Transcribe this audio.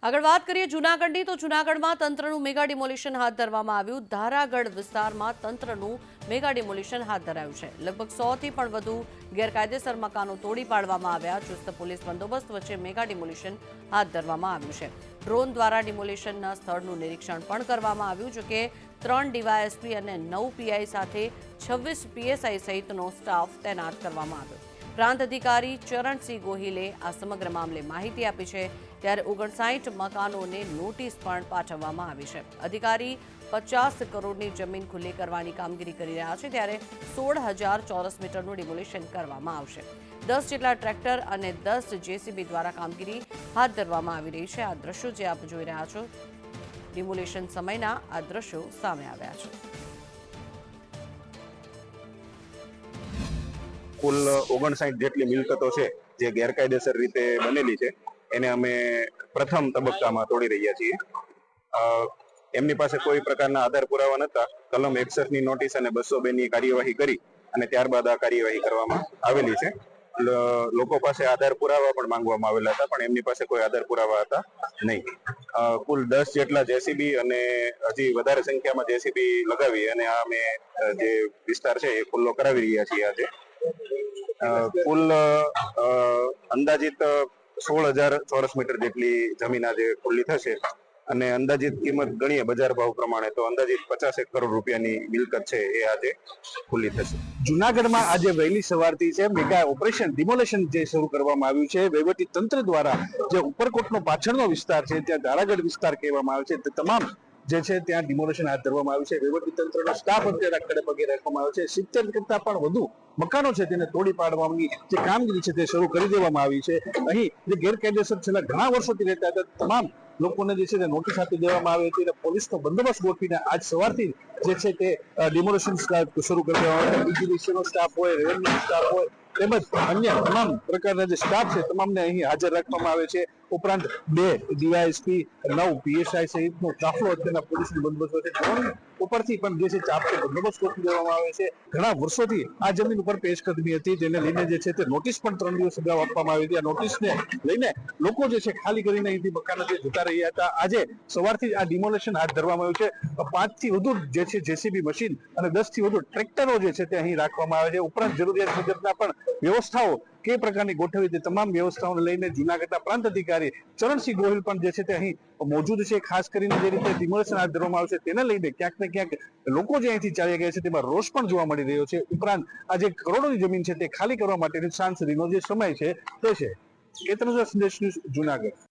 આગળ વાત કરીએ જૂનાગઢની તો જૂનાગઢમાં તંત્રનું મેગા ડિમોલિશન હાથ ધરવામાં આવ્યું। ધારાગઢ વિસ્તારમાં તંત્રનું મેગા ડિમોલિશન હાથ ધરાયું છે। લગભગ 100 થી પણ વધુ ગેરકાયદેસર મકાનો તોડી પાડવામાં આવ્યા। ચુસ્ત પોલીસ બંદોબસ્ત વચ્ચે મેગા ડિમોલિશન હાથ ધરવામાં આવ્યું છે। ડ્રોન દ્વારા ડિમોલિશનના સ્થળનું નિરીક્ષણ પણ કરવામાં આવ્યું। જો કે 3 ડીવાયએસપી અને 9 પીઆઈ સાથે 26 પીએસઆઈ સહિતનો સ્ટાફ તૈનાત કરવામાં આવ્યો। પ્રાંત અધિકારી ચરણસિંહ ગોહિલે આ સમગ્ર મામલે માહિતી આપી છે। ત્યારે 59 મકાનોને નોટિસ પણ પાઠવવામાં આવી છે। અધિકારી 50 કરોડની જમીન ખુલ્લી કરવાની કામગીરી કરી રહ્યા છે। ત્યારે 16,000 ચોરસ મીટરનું ડિમોલિશન કરવામાં આવશે। 10 જેટલા ટ્રેક્ટર અને 10 જેસીબી દ્વારા કામગીરી હાથ ધરવામાં આવી રહી છે। આ દ્રશ્યો જે આપ જોઈ રહ્યા છો, ડિમોલિશન સમયના આ દ્રશ્યો સામે આવ્યા છે। કુલ 59 જેટલી મિલકતો છે જે ગેરકાયદેસર રીતે બનેલી છે એને અમે પ્રથમ તબક્કામાં તોડી રહ્યા છીએ। એમની પાસે કોઈ પ્રકારના આધાર પુરાવા નહોતા। કલમ 61 ની નોટિસ અને 202 ની કાર્યવાહી કરી અને ત્યારબાદ આ કાર્યવાહી કરવામાં આવેલી છે। લોકો પાસે આધાર પુરાવા પણ માંગવામાં આવેલા હતા, પણ એમની પાસે કોઈ આધાર પુરાવા હતા નહીં। કુલ 10 જેટલા જેસીબી અને હજી વધારે સંખ્યામાં જેસીબી લગાવી અને આ અમે જે વિસ્તાર છે એ ખુલ્લો કરાવી રહ્યા છીએ આજે। કુલ અંદાજિત 16,000 ચોરસ મીટર જેટલી જમીન આજે ખુલ્લી થશે અને અંદાજિત કિંમત ગણીએ બજાર ભાવ પ્રમાણે તો અંદાજિત 50 કરોડ રૂપિયાની મિલકત છે એ આજે ખુલ્લી થશે। જૂનાગઢમાં આજે વહેલી સવારથી છે મેગા ઓપરેશન ડિમોલેશન જે શરૂ કરવામાં આવ્યું છે। વહીવટી તંત્ર દ્વારા જે ઉપરકોટનો પાછળનો વિસ્તાર છે ત્યાં ધારાગઢ વિસ્તાર કહેવામાં આવે છે તે તમામ જે છે ત્યાં ડિમોલેશન હાથ ધરવામાં આવ્યું છે। વહીવટી તંત્રનો સ્ટાફ અત્યારે ખડે પગે રાખવામાં આવ્યો છે। 70 કરતા પણ વધુ મકાનો છે તેને તોડી પાડવાની જે કામગીરી છે તે શરૂ કરી દેવામાં આવી છે। અહીં જે ગેરકાયદેસર છેલ્લા ઘણા વર્ષોથી રહેતા હતા તમામ લોકોને જે છે તે નોટિસ આપી દેવામાં આવી હતી અને પોલીસનો બંદોબસ્ત ગોઠવીને આજ સવારથી જે છે તે ડિમોલેશન શરૂ કરી દેવામાં આવ્યો। બીજીડીસીનો સ્ટાફ હોય, રેવન્યુ સ્ટાફ હોય તેમજ અન્ય તમામ પ્રકારના જે સ્ટાફ છે તમામને અહીં હાજર રાખવામાં આવે છે। ઉપરાંત 2 ડીવાયએસપી 9 પીએસઆઈ સહિતનો કાફલો અત્યારના પોલીસનો બંદોબસ્ત છે। ડ્રોન ઉપરથી પણ જે છે ચાપતો બંદોબસ્ત ગોઠવી દેવામાં આવે છે। ઘણા વર્ષોથી આ જમીન ઉપર પેશકદમી હતી તેને લઈને જે છે તે નોટિસ પણ 3 દિવસ અગાઉ આપવામાં આવી હતી। આ નોટિસને લઈને લોકો જે છે ખાલી કરીને અહીંથી મકાનો જે જતા રહ્યા હતા। આજે સવારથી આ ડિમોલેશન હાથ ધરવામાં આવ્યું છે। 5 થી વધુ જે છે જેસીબી મશીન અને 10 થી વધુ ટ્રેક્ટરો જે છે તે અહીં રાખવામાં આવે છે। ઉપરાંત જરૂરિયાત મુજબના પણ વ્યવસ્થાઓ કે પ્રકારની ગોઠવી તે તમામ વ્યવસ્થાઓને લઈને જૂનાગઢના પ્રાંત અધિકારી ચરણસિંહ ગોહિલ પણ જે છે તે અહીં મોજૂદ છે। ખાસ કરીને જે રીતે ડિમોલેશન હાથ ધરવામાં આવશે તેને લઈને ક્યાંક ને ક્યાંક લોકો જે અહીંથી ચાલી ગયા છે તેમાં રોષ પણ જોવા મળી રહ્યો છે। ઉપરાંત આ જે કરોડોની જમીન છે તે ખાલી કરવા માટેની સાંજ સુધીનો જે સમય છે તે છે। કેતન સંદેશ ન્યૂઝ જૂનાગઢ।